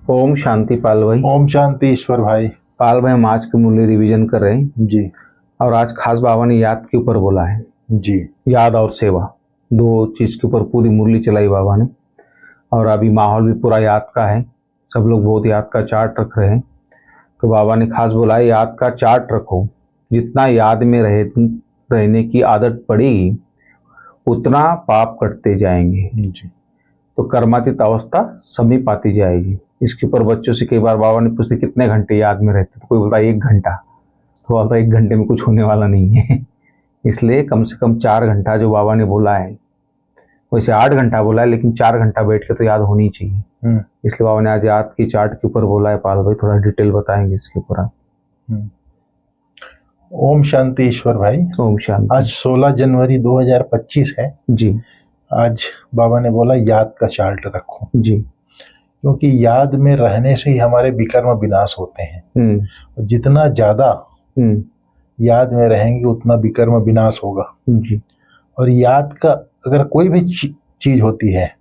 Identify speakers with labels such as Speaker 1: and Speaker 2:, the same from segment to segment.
Speaker 1: ओम शांति पाल भाई।
Speaker 2: ओम शांति ईश्वर भाई।
Speaker 1: पाल भाई, हम आज के मूल्य रिवीजन कर रहे हैं
Speaker 2: जी
Speaker 1: और आज खास बाबा ने याद के ऊपर बोला है।
Speaker 2: जी
Speaker 1: याद और सेवा, दो चीज के ऊपर पूरी मुरली चलाई बाबा ने। और अभी माहौल भी पूरा याद का है, सब लोग बहुत याद का चार्ट रख रहे हैं। तो बाबा ने खास बोला है, याद का चार्ट रखो। जितना याद में रहने की आदत पड़ेगी उतना पाप कटते जाएंगे,
Speaker 2: जी
Speaker 1: तो कर्मातीत अवस्था समीप आती जाएगी। इसके ऊपर बच्चों से कई बार बाबा ने पूछते कितने घंटे याद में रहते, तो कोई बोलता 1 घंटा। तो बोलता 1 घंटे में कुछ होने वाला नहीं है। इसलिए कम से कम 4 घंटा जो बाबा ने बोला है, वैसे 8 घंटा बोला है, लेकिन 4 घंटा बैठ के तो याद होनी चाहिए। इसलिए बाबा ने आज याद की चार्ट के ऊपर बोला है। पाल भाई थोड़ा डिटेल बताएंगे इसके ऊपर आप।
Speaker 2: ओम शांति ईश्वर भाई।
Speaker 1: ओम शांति।
Speaker 2: आज 16 जनवरी 2025 है
Speaker 1: जी
Speaker 2: आज बाबा ने बोला याद का चार्ट रखो
Speaker 1: जी,
Speaker 2: क्योंकि याद में रहने से ही हमारे विकर्म विनाश होते हैं। जितना ज्यादा याद में रहेंगे उतना विकर्म विनाश होगा
Speaker 1: जी।
Speaker 2: और याद का अगर कोई भी चीज होती है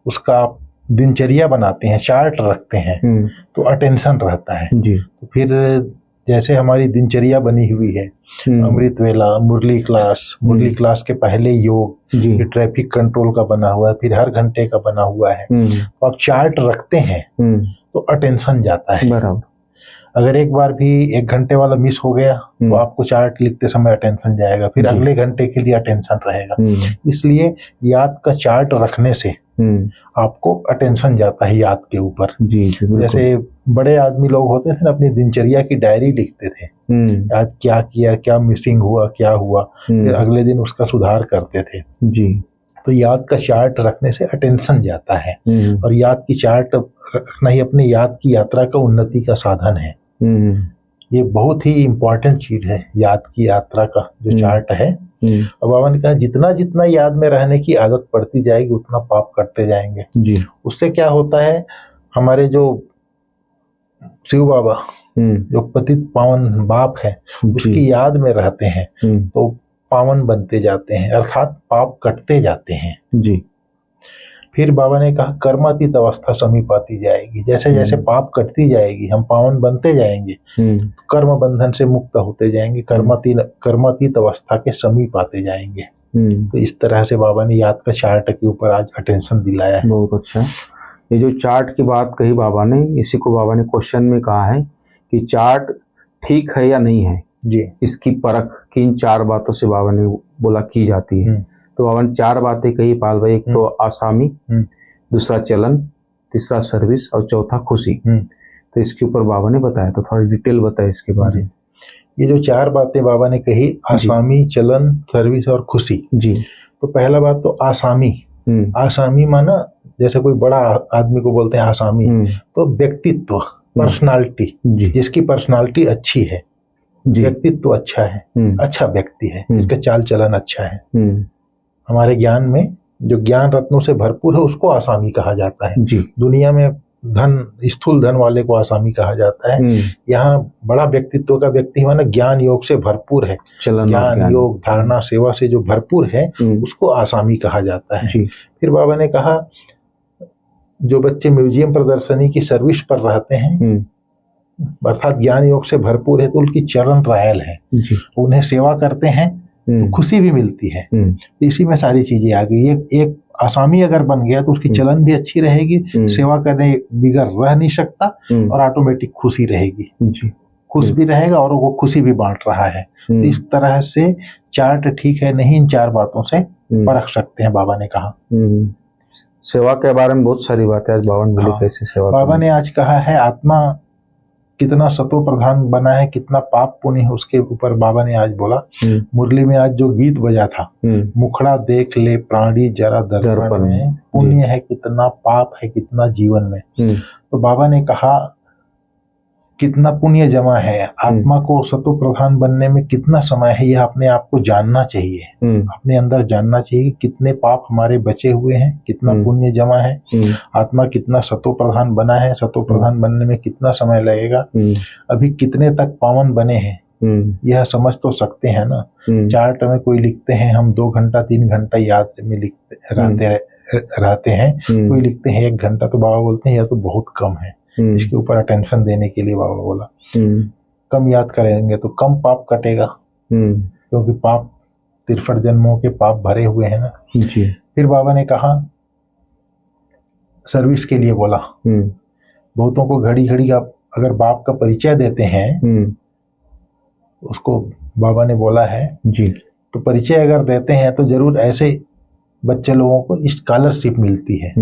Speaker 2: उसका आप दिनचर्या बनाते हैं, चार्ट रखते हैं, तो अटेंशन रहता है जी। तो फिर जैसे हमारी दिनचर्या बनी हुई है, अमृत वेला, मुरली क्लास के पहले योग, फिर ट्रैफिक कंट्रोल का बना हुआ है, फिर हर घंटे का बना हुआ है। तो आप चार्ट रखते हैं तो अटेंशन जाता है। बराबर। अगर एक बार भी 1 घंटे वाला मिस हो गया तो आपको चार्ट लिखते समय अटेंशन जाएगा, फिर अगले घंटे के लिए अटेंशन रहेगा। इसलिए याद का चार्ट रखने से आपको अटेंशन जाता है याद के ऊपर। जैसे बड़े आदमी लोग होते थे ना, अपनी दिनचर्या की डायरी लिखते थे, आज क्या किया, क्या मिसिंग हुआ, क्या हुआ, फिर अगले दिन उसका सुधार करते थे जी। तो याद का चार्ट रखने से अटेंशन जाता है और याद की चार्ट रखना ही अपनी याद की यात्रा का उन्नति का साधन है। ये बहुत ही इम्पोर्टेंट चीज है, याद की यात्रा का जो चार्ट है। और बाबा ने कहा जितना जितना याद में रहने की आदत पड़ती जाएगी उतना पाप करते जाएंगे जी। उससे क्या होता है, हमारे जो शिव बाबा जो पतित पावन बाप है उसकी याद में रहते हैं तो पावन बनते जाते हैं, अर्थात पाप कटते जाते हैं जी। फिर बाबा ने कहा कर्मातीत अवस्था समीप आती जाएगी। जैसे जैसे पाप कटती जाएगी हम पावन बनते जाएंगे, कर्म बंधन से मुक्त होते जाएंगे, कर्मातीत अवस्था के समीप आते जाएंगे। तो इस तरह से बाबा ने याद का चार्ट के ऊपर आज अटेंशन दिलाया है।
Speaker 1: बहुत अच्छा। ये जो चार्ट की बात कही बाबा ने, इसी को बाबा ने क्वेश्चन में कहा है कि चार्ट ठीक है या नहीं है
Speaker 2: जी।
Speaker 1: इसकी परख किन 4 बातों से बाबा ने बोला की जाती है। तो बाबा ने 4 बातें कही पाल भाई। एक तो आसामी, दूसरा चलन, तीसरा सर्विस और चौथा खुशी। तो इसके ऊपर बाबा ने बताया, तो थोड़ा डिटेल बताया इसके बारे में।
Speaker 2: ये जो 4 बातें बाबा ने कही, आसामी, चलन, सर्विस और खुशी जी। तो पहला बात तो आसामी। आसामी माना जैसे कोई बड़ा आदमी को बोलते हैं आसामी, तो व्यक्तित्व, पर्सनालिटी, जिसकी पर्सनालिटी अच्छी है, व्यक्तित्व अच्छा है, अच्छा व्यक्ति है, इसका चाल चलन अच्छा है। हमारे ज्ञान में जो ज्ञान रत्नों से भरपूर है उसको आसामी कहा जाता है जी। दुनिया में धन, स्थूल धन वाले को आसामी कहा जाता है। यहाँ बड़ा व्यक्तित्व का व्यक्ति माना ज्ञान योग से भरपूर है, ज्ञान योग धारणा सेवा से जो भरपूर है उसको आसामी कहा जाता है। फिर बाबा ने कहा जो बच्चे म्यूजियम प्रदर्शनी की सर्विस पर रहते हैं, अर्थात ज्ञान योग से भरपूर है, तो उनकी चरण ट्रायल है, उन्हें सेवा करते हैं तो खुशी भी मिलती है। तो इसी में सारी चीजें आ गई। एक आसामी अगर बन गया तो उसकी चलन भी अच्छी रहेगी, सेवा करने बिगड़ रह नहीं सकता और ऑटोमेटिक खुशी रहेगी, खुश भी रहेगा और वो खुशी भी बांट रहा है। तो इस तरह से चार्ट ठीक है नहीं, इन 4 बातों से परख सकते हैं, बाबा ने कहा।
Speaker 1: सेवा के बारे में बहुत सारी बातें आज बाबा ने बोली। कैसे सेवा?
Speaker 2: बाबा ने आज कहा है आत्मा कितना सतो प्रधान बना है, कितना पाप पुण्य है, उसके ऊपर बाबा ने आज बोला। मुरली में आज जो गीत बजा था, मुखड़ा देख ले प्राणी जरा दर्पण में, पुण्य है कितना, पाप है कितना जीवन में। तो बाबा ने कहा कितना पुण्य जमा है, आत्मा को सतो प्रधान बनने में कितना समय है, यह अपने आप को जानना चाहिए, अपने अंदर जानना चाहिए कि कितने पाप हमारे बचे हुए हैं, कितना पुण्य जमा है, आत्मा कितना सतो प्रधान बना है, सतो प्रधान बनने में कितना समय लगेगा, अभी कितने तक पावन बने हैं, यह समझ तो सकते हैं ना। चार्ट में कोई लिखते हैं हम 2 घंटा 3 घंटा याद में रहते हैं, कोई लिखते हैं 1 घंटा, तो बाबा बोलते हैं यह तो बहुत कम है। इसके ऊपर अटेंशन देने के लिए बाबा बोला कम याद करेंगे तो कम पाप कटेगा, क्योंकि पाप 63 जन्मों के पाप भरे हुए हैं ना जी। फिर बाबा ने कहा सर्विस के लिए बोला, बहुतों को घड़ी घड़ी का अगर बाप का परिचय देते हैं, उसको बाबा ने बोला है जी, तो परिचय अगर देते हैं तो जरूर ऐसे बच्चे लोगों को स्कॉलरशिप मिलती है।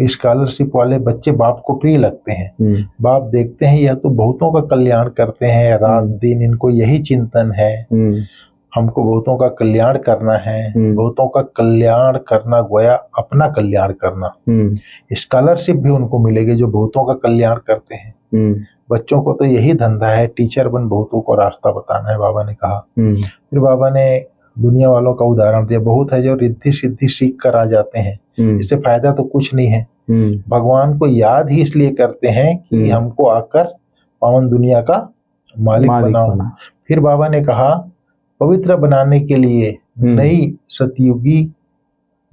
Speaker 2: स्कॉलरशिप वाले बच्चे बाप को प्रिय लगते हैं। बाप देखते हैं यह तो बहुतों का कल्याण करते हैं, रात दिन इनको यही चिंतन है, हमको बहुतों का कल्याण करना है। बहुतों का कल्याण करना गोया अपना कल्याण करना। स्कॉलरशिप भी उनको मिलेगी जो बहुतों का कल्याण करते हैं। बच्चों को तो यही धंधा है, टीचर बन बहुतों को रास्ता बताना है, बाबा ने कहा। फिर बाबा ने दुनिया वालों का उदाहरण दिया, बहुत है जो रिद्धि सिद्धि सीख कर आ जाते हैं, इससे फायदा तो कुछ नहीं है। भगवान को याद ही इसलिए करते हैं कि हमको आकर पावन दुनिया का मालिक बनाओ। फिर बाबा ने कहा पवित्र बनाने के लिए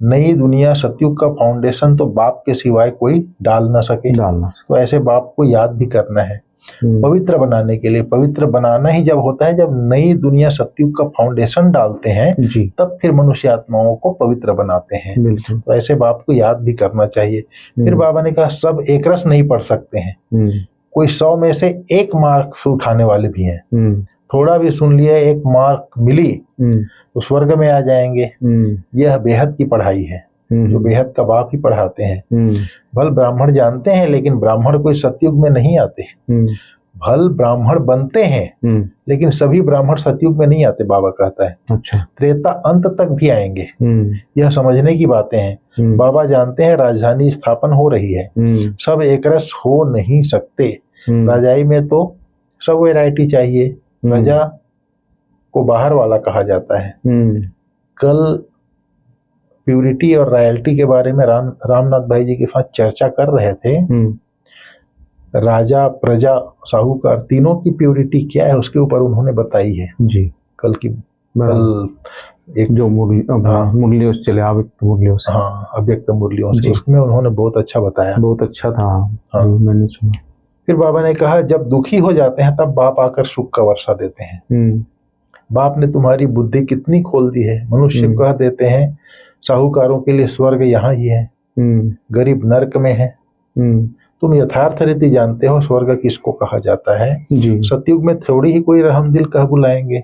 Speaker 2: नई दुनिया सतयुग का फाउंडेशन तो बाप के सिवाय कोई डाल ना सके। तो ऐसे बाप को याद भी करना है पवित्र बनाने के लिए। पवित्र बनाना ही जब होता है जब नई दुनिया सतयुग का फाउंडेशन डालते हैं जी, तब फिर मनुष्य आत्माओं को पवित्र बनाते हैं। तो ऐसे बाप को याद भी करना चाहिए। फिर बाबा ने कहा सब एक रस नहीं पढ़ सकते हैं, कोई 100 में से 1 मार्क्स उठाने वाले भी हैं। थोड़ा भी सुन लिया 1 मार्क मिली तो स्वर्ग में आ जाएंगे। यह बेहद की पढ़ाई है जो बेहद का बाप ही पढ़ाते हैं। भल ब्राह्मण जानते हैं लेकिन ब्राह्मण कोई सतयुग में नहीं आते। भल ब्राह्मण बनते हैं लेकिन सभी ब्राह्मण सतयुग में नहीं आते, बाबा कहता है। अच्छा। त्रेता अंत तक भी आएंगे। यह समझने की बातें हैं। बाबा जानते हैं राजधानी स्थापन हो रही है, सब एक रस हो नहीं सकते। राजाई में तो सब वैरायटी चाहिए। प्रजा को बाहर वाला कहा जाता है। कल प्यूरिटी और रॉयल्टी के बारे में रामनाथ भाई जी के साथ चर्चा कर रहे थे। राजा, प्रजा, साहूकार तीनों की प्यूरिटी क्या है उसके ऊपर उन्होंने बताई है जी। कल एक जो मुरलियों से चले अव्यक्त मुरलियों से, अव्यक्त मुरलियों से, उसमें उन्होंने बहुत अच्छा बताया। बहुत अच्छा था। हाँ, मैंने सुना। फिर बाबा ने कहा जब दुखी हो जाते हैं तब बाप आकर सुख का वर्षा देते हैं। बाप ने तुम्हारी बुद्धि कितनी खोल दी है। मनुष्य कह देते हैं साहूकारों के लिए स्वर्ग यहाँ ही है, गरीब नरक में है। तुम यथार्थ रीति जानते हो स्वर्ग किसको कहा जाता है। सतयुग में थोड़ी ही कोई रहम दिल कह बुलाएंगे,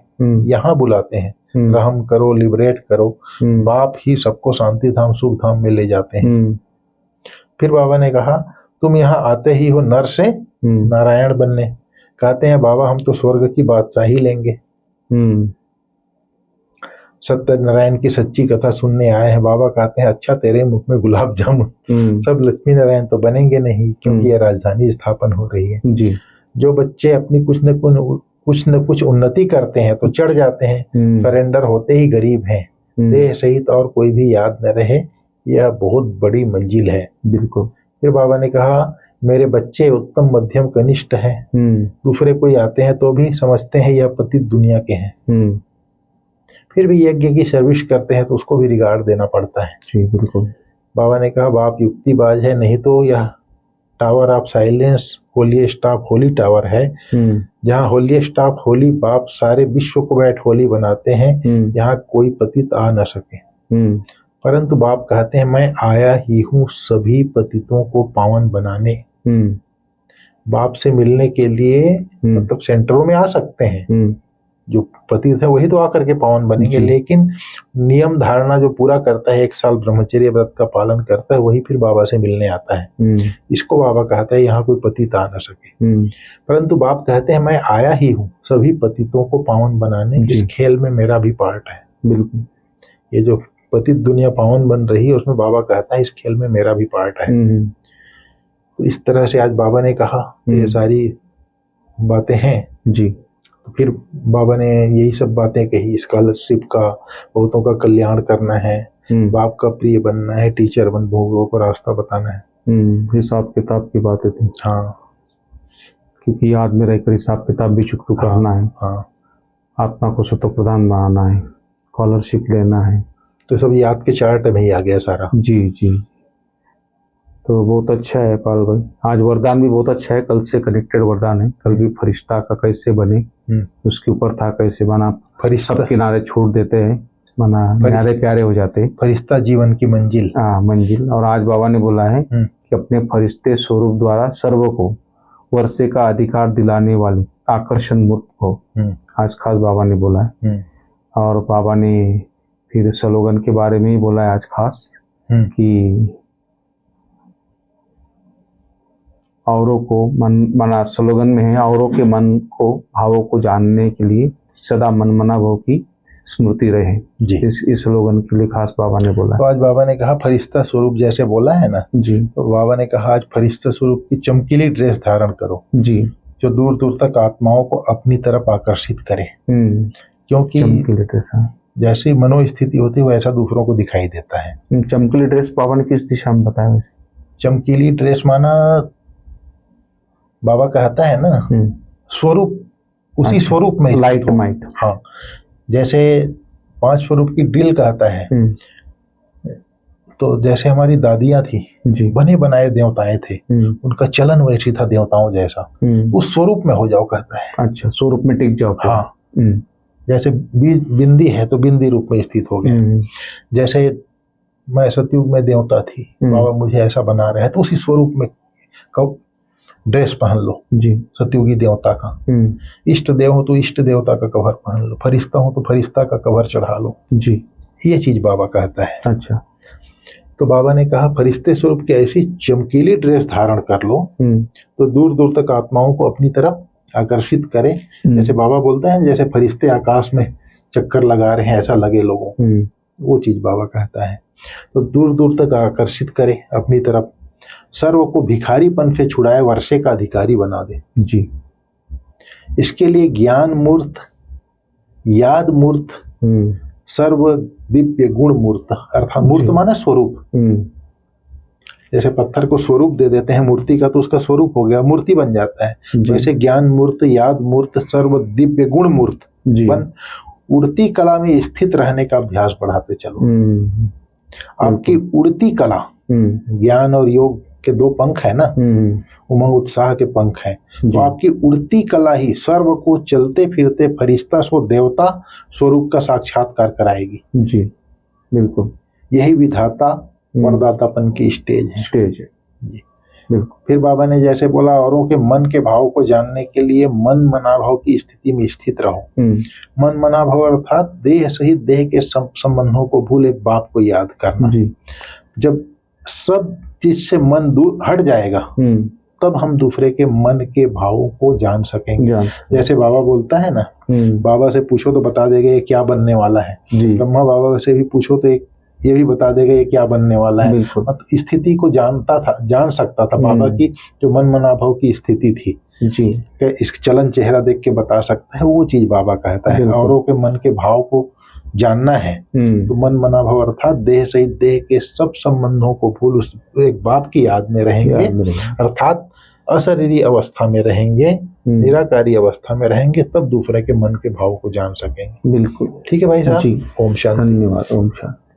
Speaker 2: यहाँ बुलाते हैं। रहम करो, लिबरेट करो। बाप ही सबको शांति धाम सुख धाम में ले जाते हैं। फिर बाबा ने कहा तुम यहाँ आते ही हो नर से नारायण बनने। कहते हैं बाबा हम तो स्वर्ग की बादशाही लेंगे। सत्यनारायण की सच्ची कथा सुनने आए हैं। बाबा कहते हैं अच्छा तेरे मुख में गुलाब जामुन। सब लक्ष्मी नारायण तो बनेंगे नहीं, क्योंकि ये राजधानी स्थापन हो रही है जी। जो बच्चे अपनी कुछ न कुछ उन्नति करते हैं तो चढ़ जाते हैं, सरेंडर होते ही गरीब हैं। देह सहित और कोई भी याद न रहे, यह बहुत बड़ी मंजिल है। बिल्कुल। फिर बाबा ने कहा मेरे बच्चे उत्तम मध्यम कनिष्ठ हैं। दूसरे कोई आते हैं तो भी समझते हैं यह पतित दुनिया के हैं। फिर भी यज्ञ की सर्विस करते हैं तो उसको भी रिगार्ड देना पड़ता है जी। बिल्कुल। बाबा ने कहा बाप युक्तिबाज है, नहीं तो यह tower of silence holiest of Holi tower है। जहाँ होलीएस्ट ऑफ होली बाप सारे विश्व को बैठ होली बनाते हैं, यहाँ कोई पतित आ न सके। परंतु बाप कहते हैं मैं आया ही हूँ सभी पतितों को पावन बनाने। बाप से मिलने के लिए मतलब सेंटरों में आ सकते हैं, जो पतित है वही तो आकर के पावन बनेंगे, लेकिन नियम धारणा जो पूरा करता है 1 साल ब्रह्मचर्य व्रत का पालन करता है वही फिर बाबा से मिलने आता है। इसको बाबा कहता है यहाँ कोई पतित आ न सके। परंतु बाप कहते हैं मैं आया ही हूँ सभी पतितों को पावन बनाने। इस खेल में मेरा भी पार्ट है। बिल्कुल। ये जो पतित दुनिया पावन बन रही है उसमें बाबा कहता है इस खेल में मेरा भी पार्ट है। तो इस तरह से आज बाबा ने कहा ये सारी बातें हैं जी। तो फिर बाबा ने यही सब बातें कही, स्कॉलरशिप का, बहुतों का कल्याण करना है, बाप का प्रिय बनना है, टीचर बन बहुतों को रास्ता बताना है। हिसाब किताब की बातें थी। हाँ, क्योंकि याद में रहकर हिसाब किताब भी चुकता करना है। हाँ,
Speaker 1: आत्मा को सतो प्रधान बनाना है, स्कॉलरशिप लेना है।
Speaker 2: तो सब याद के चार्ट में ही आ गया सारा।
Speaker 1: जी जी, तो बहुत अच्छा है पाल भाई। आज वरदान भी बहुत अच्छा है, कल से कनेक्टेड वरदान है। कल भी फरिश्ता का कैसे बने, उसके ऊपर था कैसे बना,
Speaker 2: फरिश्ता
Speaker 1: सब किनारे छोड़ देते हैं, मना न्यारे प्यारे हो जाते हैं।
Speaker 2: फरिश्ता जीवन की मंजिल।
Speaker 1: हाँ मंजिल। और आज बाबा ने बोला है कि अपने फरिश्ते स्वरूप द्वारा सर्व को वर्षे का अधिकार दिलाने वाली आकर्षण मूर्त हो, आज खास बाबा ने बोला है। और बाबा ने फिर स्लोगन के बारे में ही बोला है आज खास कि औरों को मन मना, स्लोगन में है औरों के मन को भावों को जानने के लिए सदा मन मना भाव की स्मृति रहे
Speaker 2: जी।
Speaker 1: इस स्लोगन के लिए खास बाबा ने बोला।
Speaker 2: तो आज बाबा ने कहा फरिश्ता स्वरूप जैसे बोला है ना
Speaker 1: जी,
Speaker 2: तो बाबा ने कहा आज फरिश्ता स्वरूप की चमकीली ड्रेस धारण करो
Speaker 1: जी,
Speaker 2: जो दूर दूर तक आत्माओं को अपनी तरफ आकर्षित करे। क्योंकि
Speaker 1: चमकीली ड्रेस,
Speaker 2: जैसी मनोस्थिति होती है वैसा दूसरों को दिखाई देता है।
Speaker 1: चमकीली ड्रेस बाबा ने किस दिशा में बताया वैसे?
Speaker 2: चमकीली ड्रेस माना बाबा कहता है ना स्वरूप, उसी
Speaker 1: अच्छा,
Speaker 2: स्वरूप में
Speaker 1: लाइट माइट।
Speaker 2: हाँ, जैसे 5 स्वरूप की ड्रिल कहता है तो जैसे हमारी दादियां थी बने बनाए देवताएं थे, उनका चलन वैसी था देवताओं जैसा, उस स्वरूप में हो जाओ कहता है।
Speaker 1: अच्छा, स्वरूप में टिक जाओ।
Speaker 2: हाँ, जैसे बिंदी है तो बिंदी रूप में स्थित हो गए। जैसे मैं सतयुग में देवता थी, बाबा मुझे ऐसा बना रहे हैं तो उसी स्वरूप में कब ड्रेस पहन लो जी, सतयुगी देवता का। इष्ट देव हो तो इष्ट देवता का कवर पहन लो, फरिश्ता हो तो फरिश्ता का कवर चढ़ा लो जी, ये चीज बाबा कहता है। अच्छा, तो बाबा ने कहा फरिश्ते स्वरूप की ऐसी चमकीली ड्रेस धारण कर लो तो दूर दूर तक आत्माओं को अपनी तरफ आकर्षित करे। जैसे बाबा बोलते हैं जैसे फरिश्ते आकाश में चक्कर लगा रहे हैं ऐसा लगे लोगों, वो चीज बाबा कहता है। तो दूर दूर तक आकर्षित करे अपनी तरफ, सर्व को भिखारीपन से छुड़ाए वर्षे का अधिकारी बना दे जी। इसके लिए ज्ञान मूर्त, याद मूर्त, सर्व दिव्य गुण मूर्त, अर्थात मूर्त माना स्वरूप। जैसे पत्थर को स्वरूप दे देते हैं मूर्ति का तो उसका स्वरूप हो गया, मूर्ति बन जाता है। वैसे ज्ञान मूर्त, याद मूर्त, सर्व दिव्य गुण मूर्त बन उड़ती कला में स्थित रहने का अभ्यास बढ़ाते चलो। आपकी उड़ती कला, ज्ञान और योग के 2 पंख है ना, उमंग उत्साह के पंख हैं, तो आपकी उड़ती कला ही सर्व को चलते फिरते फरिश्ता स्व देवता स्वरूप का साक्षात्कार कराएगी जी। बिल्कुल, यही विधाता वरदातापन की स्टेज है जी। बिल्कुल। फिर बाबा ने जैसे बोला औरों के मन के भाव को जानने के लिए मन मनाभाव की स्थिति में स्थित रहो। मन मनाभाव अर्थात देह सहित देह के संबंधों को भूल एक बाप को याद करना जी। जब सब चीज से मन दूर हट जाएगा तब हम दूसरे के मन के भावों को जान सकेंगे। जैसे बाबा बोलता है ना, बाबा से पूछो तो बता देगा ये क्या बनने वाला है, ब्रह्मा बाबा से भी पूछो तो ये भी बता देगा ये क्या बनने वाला है। स्थिति को जान सकता था बाबा की जो मन मनाभाव की स्थिति थी जी, इस चलन चेहरा देख के बता सकता है, वो चीज बाबा कहता है। औरों के मन के भाव को जानना है तो मन मनाभाव अर्थात देह सहित देह के सब संबंधों को भूल उस एक बाप की याद में रहेंगे, अर्थात अशरीरी अवस्था में रहेंगे, निराकारी अवस्था में रहेंगे, तब दूसरे के मन के भाव को जान सकेंगे। बिल्कुल ठीक है भाई साहब, ओम शांति। धन्यवाद। ओम शांति।